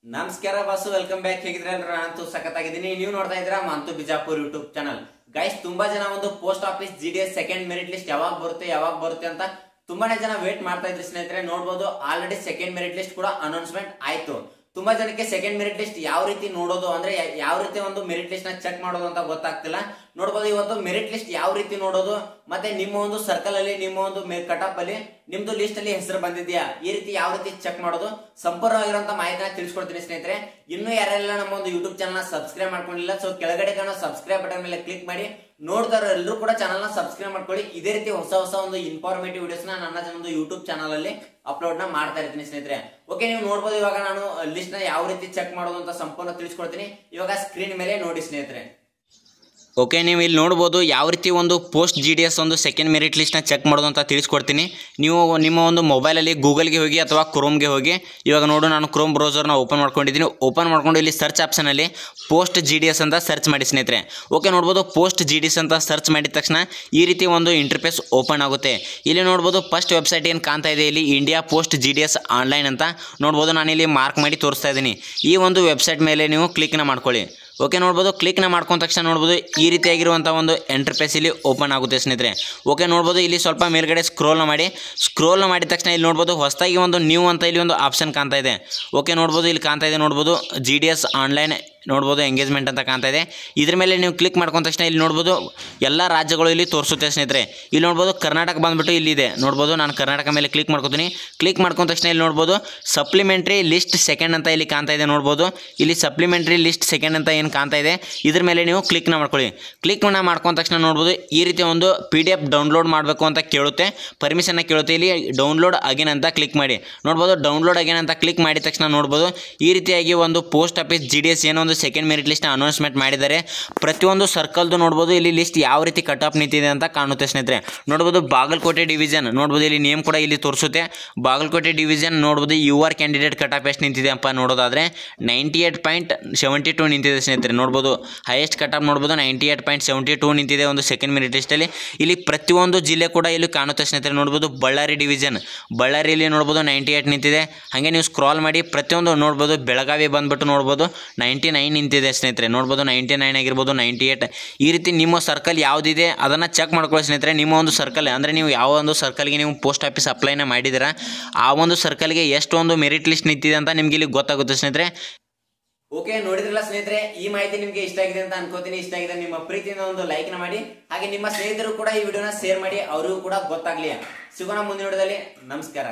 ನಮಸ್ಕಾರ boss, welcome back. ಹೇಗಿದ್ರೆ ನಾನಂತೂ ಸಖತ್ತಾಗಿದ್ದೀನಿ. ನೀವು ನೋಡ್ತಾ ಇದ್ದೀರಾ month Bijapur YouTube channel. Guys, ತುಂಬಾ ಜನ ಒಂದು post office GDS second merit list ಯಾವಾಗ ಬರುತ್ತೆ ಅಂತ ತುಂಬಾನೇ ಜನ ವೇಟ್ ಮಾಡ್ತಾ ಇದ್ರಿ ಸ್ನೇಹಿತರೆ. ನೋಡಬಹುದು, ಆಲ್ರೆಡಿ ಸೆಕೆಂಡ್ ಮೆರಿಟ್ ಲಿಸ್ಟ್ ಕೂಡ ಅನೌನ್ಸ್ಮೆಂಟ್ ಆಯ್ತು. ತುಂಬಾ ಜನಕ್ಕೆ ಸೆಕೆಂಡ್ ಮೆರಿಟ್ ಲಿಸ್ಟ್ ಯಾವ ರೀತಿ ನೋಡೋದು, ಅಂದ್ರೆ ಯಾವ ರೀತಿ ಒಂದು ಮೆರಿಟ್ ಲಿಸ್ಟ್ ನ ಚೆಕ್ ಮಾಡೋದು ಅಂತ ಗೊತ್ತಾಗ್ತಿಲ್ಲ. ನೋಡಬಹುದು, ಇವತ್ತು ಮೆರಿಟ್ ಲಿಸ್ಟ್ ಯಾವ ರೀತಿ ನೋಡೋದು, ಮತ್ತೆ ನಿಮ್ಮ ಒಂದು ಸರ್ಕಲ್ ಅಲ್ಲಿ, ನಿಮ್ಮ ಒಂದು ಕಟ್ ಆಫ್ ಅಲ್ಲಿ ನಿಮ್ದು ಲಿಸ್ಟ್ ಅಲ್ಲಿ ಹೆಸರು ಬಂದಿದ್ಯಾ, ಈ ರೀತಿ ಯಾವ ರೀತಿ ಚೆಕ್ ಮಾಡೋದು ಸಂಪೂರ್ಣವಾಗಿರುವಂತ ಮಾಹಿತಿನ ತಿಳಿಸ್ಕೊಡ್ತೀನಿ ಸ್ನೇಹಿತರೆ. ಇನ್ನು ಯಾರೆಲ್ಲ ನಮ್ಮ ಒಂದು ಯೂಟ್ಯೂಬ್ ಚಾನಲ್ ಸಬ್ಸ್ಕ್ರೈಬ್ ಮಾಡ್ಕೊಂಡಿಲ್ಲ, ಸೊ ಕೆಳಗಡೆ ಕಾಣೋ ಸಬ್ಸ್ಕ್ರೈಬ್ ಬಟನ್ ಮೇಲೆ ಕ್ಲಿಕ್ ಮಾಡಿ. ನೋಡ್ತಾರ ಎಲ್ಲರೂ ಕೂಡ ಚಾನಲ್ ನ ಸಬ್ಸ್ಕ್ರೈಬ್ ಮಾಡ್ಕೊಳ್ಳಿ. ಇದೇ ರೀತಿ ಹೊಸ ಒಂದು ಇನ್ಫಾರ್ಮೇಟಿವ್ ವಿಡಿಯೋಸ್ ನನ್ನ ಒಂದು ಯೂಟ್ಯೂಬ್ ಚಾನಲ್ ಅಲ್ಲಿ ಅಪ್ಲೋಡ್ ನ ಮಾಡ್ತಾ ಇರ್ತೀನಿ ಸ್ನೇಹಿತರೆ. ಓಕೆ, ನೀವು ನೋಡಬಹುದು, ಇವಾಗ ನಾನು ಲಿಸ್ಟ್ ನ ಯಾವ ರೀತಿ ಚೆಕ್ ಮಾಡೋದು ಅಂತ ಸಂಪೂರ್ಣ ತಿಳಿಸ್ಕೊಡ್ತೀನಿ. ಇವಾಗ ಸ್ಕ್ರೀನ್ ಮೇಲೆ ನೋಡಿ ಸ್ನೇಹಿತರೆ. ಓಕೆ, ನೀವು ಇಲ್ಲಿ ನೋಡ್ಬೋದು ಯಾವ ರೀತಿ ಒಂದು ಪೋಸ್ಟ್ GDS ಒಂದು ಸೆಕೆಂಡ್ ಮೆರಿಟ್ ಲಿಸ್ಟ್ನ ಚೆಕ್ ಮಾಡೋದು ಅಂತ ತಿಳಿಸ್ಕೊಡ್ತೀನಿ. ನೀವು ನಿಮ್ಮ ಒಂದು ಮೊಬೈಲಲ್ಲಿ ಗೂಗಲ್ಗೆ ಹೋಗಿ ಅಥವಾ ಕ್ರೋಮ್ಗೆ ಹೋಗಿ. ಇವಾಗ ನೋಡು, ನಾನು ಕ್ರೋಮ್ ಬ್ರೌಸರ್ನ ಓಪನ್ ಮಾಡ್ಕೊಂಡಿದ್ದೀನಿ. ಓಪನ್ ಮಾಡ್ಕೊಂಡು ಇಲ್ಲಿ ಸರ್ಚ್ ಆಪ್ಷನಲ್ಲಿ ಪೋಸ್ಟ್ GDS ಅಂತ ಸರ್ಚ್ ಮಾಡಿ ಸ್ನೇಹಿತರೆ. ಓಕೆ, ನೋಡ್ಬೋದು, ಪೋಸ್ಟ್ GDS ಅಂತ ಸರ್ಚ್ ಮಾಡಿದ ತಕ್ಷಣ ಈ ರೀತಿ ಒಂದು ಇಂಟರ್ಫೇಸ್ ಓಪನ್ ಆಗುತ್ತೆ. ಇಲ್ಲಿ ನೋಡ್ಬೋದು, ಫಸ್ಟ್ ವೆಬ್ಸೈಟ್ ಏನು ಕಾಣ್ತಾ ಇದೆ ಇಲ್ಲಿ, ಇಂಡಿಯಾ ಪೋಸ್ಟ್ GDS ಆನ್ಲೈನ್ ಅಂತ ನೋಡ್ಬೋದು. ನಾನಿಲ್ಲಿ ಮಾರ್ಕ್ ಮಾಡಿ ತೋರಿಸ್ತಾ ಇದ್ದೀನಿ. ಈ ಒಂದು ವೆಬ್ಸೈಟ್ ಮೇಲೆ ನೀವು ಕ್ಲಿಕ್ನ ಮಾಡ್ಕೊಳ್ಳಿ. ಓಕೆ, ನೋಡ್ಬೋದು, ಕ್ಲಿಕ್ನ ಮಾಡ್ಕೊಂಡ ತಕ್ಷಣ ನೋಡ್ಬೋದು ಈ ರೀತಿಯಾಗಿರುವಂಥ ಒಂದು ಇಂಟರ್ಫೇಸ್ ಇಲ್ಲಿ ಓಪನ್ ಆಗುತ್ತೆ ಸ್ನೇಹಿತರೆ. ಓಕೆ, ನೋಡ್ಬೋದು, ಇಲ್ಲಿ ಸ್ವಲ್ಪ ಮೇಲ್ಗಡೆ ಸ್ಕ್ರೋಲ್ನ ಮಾಡಿದ ತಕ್ಷಣ ಇಲ್ಲಿ ನೋಡ್ಬೋದು ಹೊಸದಾಗಿ ಒಂದು ನ್ಯೂ ಅಂತ ಇಲ್ಲಿ ಒಂದು ಆಪ್ಷನ್ ಕಾಣ್ತಾ ಇದೆ. ಓಕೆ, ನೋಡ್ಬೋದು, ಇಲ್ಲಿ ಕಾಣ್ತಾ ಇದೆ, ನೋಡ್ಬೋದು GDS ಆನ್ಲೈನ್ ನೋಡ್ಬೋದು ಎಂಗೇಜ್ಮೆಂಟ್ ಅಂತ ಕಾಣ್ತಾ ಇದೆ. ಇದ್ರ ಮೇಲೆ ನೀವು ಕ್ಲಿಕ್ ಮಾಡ್ಕೊಂಡ ತಕ್ಷಣ ಇಲ್ಲಿ ನೋಡ್ಬೋದು ಎಲ್ಲ ರಾಜ್ಯಗಳು ಇಲ್ಲಿ ತೋರಿಸುತ್ತೆ ಸ್ನೇಹಿತರೆ. ಇಲ್ಲಿ ನೋಡ್ಬೋದು ಕರ್ನಾಟಕ ಬಂದ್ಬಿಟ್ಟು ಇಲ್ಲಿದೆ. ನೋಡ್ಬೋದು, ನಾನು ಕರ್ನಾಟಕ ಮೇಲೆ ಕ್ಲಿಕ್ ಮಾಡ್ಕೊತೀನಿ. ಕ್ಲಿಕ್ ಮಾಡ್ಕೊಂಡ ತಕ್ಷಣ ಇಲ್ಲಿ ನೋಡ್ಬೋದು ಸಪ್ಲಿಮೆಂಟ್ರಿ ಲಿಸ್ಟ್ ಸೆಕೆಂಡ್ ಅಂತ ಇಲ್ಲಿ ಕಾಣ್ತಾ ಇದೆ. ನೋಡ್ಬೋದು, ಇಲ್ಲಿ ಸಪ್ಲಿಮೆಂಟ್ರಿ ಲಿಸ್ಟ್ ಸೆಕೆಂಡ್ ಅಂತ ಏನು ಕಾಣ್ತಾ ಇದೆ, ಇದ್ರ ಮೇಲೆ ನೀವು ಕ್ಲಿಕ್ನ ಮಾಡ್ಕೊಳ್ಳಿ. ಕ್ಲಿಕ್ನ ಮಾಡ್ಕೊಂಡ ತಕ್ಷಣ ನೋಡ್ಬೋದು ಈ ರೀತಿ ಒಂದು PDF ಡೌನ್ಲೋಡ್ ಮಾಡಬೇಕು ಅಂತ ಕೇಳುತ್ತೆ, ಪರ್ಮಿಷನ್ನ ಕೇಳುತ್ತೆ. ಇಲ್ಲಿ ಡೌನ್ಲೋಡ್ ಅಗೇನ್ ಅಂತ ಕ್ಲಿಕ್ ಮಾಡಿ. ನೋಡ್ಬೋದು, ಡೌನ್ಲೋಡ್ ಅಗೇನ್ ಅಂತ ಕ್ಲಿಕ್ ಮಾಡಿದ ತಕ್ಷಣ ನೋಡ್ಬೋದು ಈ ರೀತಿಯಾಗಿ ಒಂದು ಪೋಸ್ಟ್ ಆಫೀಸ್ GDS ಏನೋ ಒಂದು ಸೆಕೆಂಡ್ ಮೆರಿಟ್ ಲಿಸ್ಟ್ ಅನೌನ್ಸ್ಮೆಂಟ್ ಮಾಡಿದ್ದಾರೆ. ಪ್ರತಿಯೊಂದು ಸರ್ಕಲ್ದು ನೋಡ್ಬೋದು ಇಲ್ಲಿ ಲಿಸ್ಟ್ ಯಾವ ರೀತಿ ಕಟ್ ಆಫ್ ನಿಂತಿದೆ ಅಂತ ಕಾಣುತ್ತೆ ಸ್ನೇಹಿತರೆ. ನೋಡ್ಬೋದು, ಬಾಗಲಕೋಟೆ ಡಿವಿಷನ್ ನೋಡ್ಬೋದು, ಇಲ್ಲಿ ನೇಮ್ ಕೂಡ ಇಲ್ಲಿ ತೋರಿಸುತ್ತೆ. ಬಾಗಲಕೋಟೆ ಡಿವಿಷನ್ ನೋಡ್ಬೋದು UR ಕ್ಯಾಂಡಿಡೇಟ್ ಕಟ್ ಆಫ್ ಎಷ್ಟು ನಿಂತಿದೆ ಅಂತ ನೋಡೋದಾದ್ರೆ 98.72 ನಿಂತಿದೆ ಸ್ನೇಹಿತರೆ. ನೋಡ್ಬೋದು, ಹೈಯೆಸ್ಟ್ ಕಟ್ ಆಫ್ ನೋಡ್ಬೋದು 98.72 ನಿಂತಿದೆ ಒಂದು ಸೆಕೆಂಡ್ ಮೆರಿಟ್ ಲಿಸ್ಟಲ್ಲಿ. ಇಲ್ಲಿ ಪ್ರತಿಯೊಂದು ಜಿಲ್ಲೆ ಕೂಡ ಇಲ್ಲಿ ಕಾಣುತ್ತೆ ಸ್ನೇಹಿತರೆ. ನೋಡ್ಬೋದು, ಬಳ್ಳಾರಿ ಡಿವಿಷನ್, ಬಳ್ಳಾರಿಯಲ್ಲಿ ನೋಡ್ಬೋದು 98 ನಿಂತಿದೆ. ಹಾಗೆ ನೀವು ಸ್ಕ್ರಾಲ್ ಮಾಡಿ ಪ್ರತಿಯೊಂದು ನೋಡ್ಬೋದು. ಬೆಳಗಾವಿ ಬಂದ್ಬಿಟ್ಟು ನೋಡ್ಬೋದು 99 ನಿಂತಿದೆ ಸ್ನೇಹಿತರೆ. ನೋಡ್ಬೋದು 99 ಆಗಿರ್ಬೋದು, 98. ಈ ರೀತಿ ನಿಮ್ಮ ಸರ್ಕಲ್ ಯಾವುದಿದೆ ಅದನ್ನು ಚೆಕ್ ಮಾಡ್ಕೊಳ್ಳಿ ಸ್ನೇಹಿತರೆ. ನಿಮ್ಮ ಒಂದು ಸರ್ಕಲ್ ಅಂದರೆ ನೀವು ಯಾವ ಒಂದು ಸರ್ಕಲ್ಗೆ ನೀವು ಪೋಸ್ಟ್ ಆಫೀಸ್ ಅಪ್ಲೈನ ಮಾಡಿದ್ದೀರಾ ಆ ಒಂದು ಸರ್ಕಲ್ಗೆ ಎಷ್ಟು ಒಂದು ಮೆರಿಟ್ ಲಿಸ್ಟ್ ನಿಂತಿದೆ ಅಂತ ನಿಮ್ಗೆ ಇಲ್ಲಿ ಗೊತ್ತಾಗುತ್ತೆ ಸ್ನೇಹಿತರೆ. ಓಕೆ, ನೋಡಿದ್ರಲ್ಲ ಸ್ನೇಹಿತರೆ, ಈ ಮಾಹಿತಿ ನಿಮ್ಗೆ ಇಷ್ಟ ಆಗಿದೆ ಅಂತ ಅನ್ಕೋತೀನಿ. ಇಷ್ಟ ಆಗಿದೆ ನಿಮ್ಮ ಪ್ರೀತಿಯಿಂದ ಒಂದು ಲೈಕ್ ನ ಮಾಡಿ. ಹಾಗೆ ನಿಮ್ಮ ಸ್ನೇಹಿತರು ಕೂಡ ಈ ವಿಡಿಯೋನ ಶೇರ್ ಮಾಡಿ, ಅವರಿಗೂ ಕೂಡ ಗೊತ್ತಾಗ್ಲಿ. ಸಿಗೋಣ ಮುಂದಿನ ವಿಡಿಯೋದಲ್ಲಿ. ನಮಸ್ಕಾರ.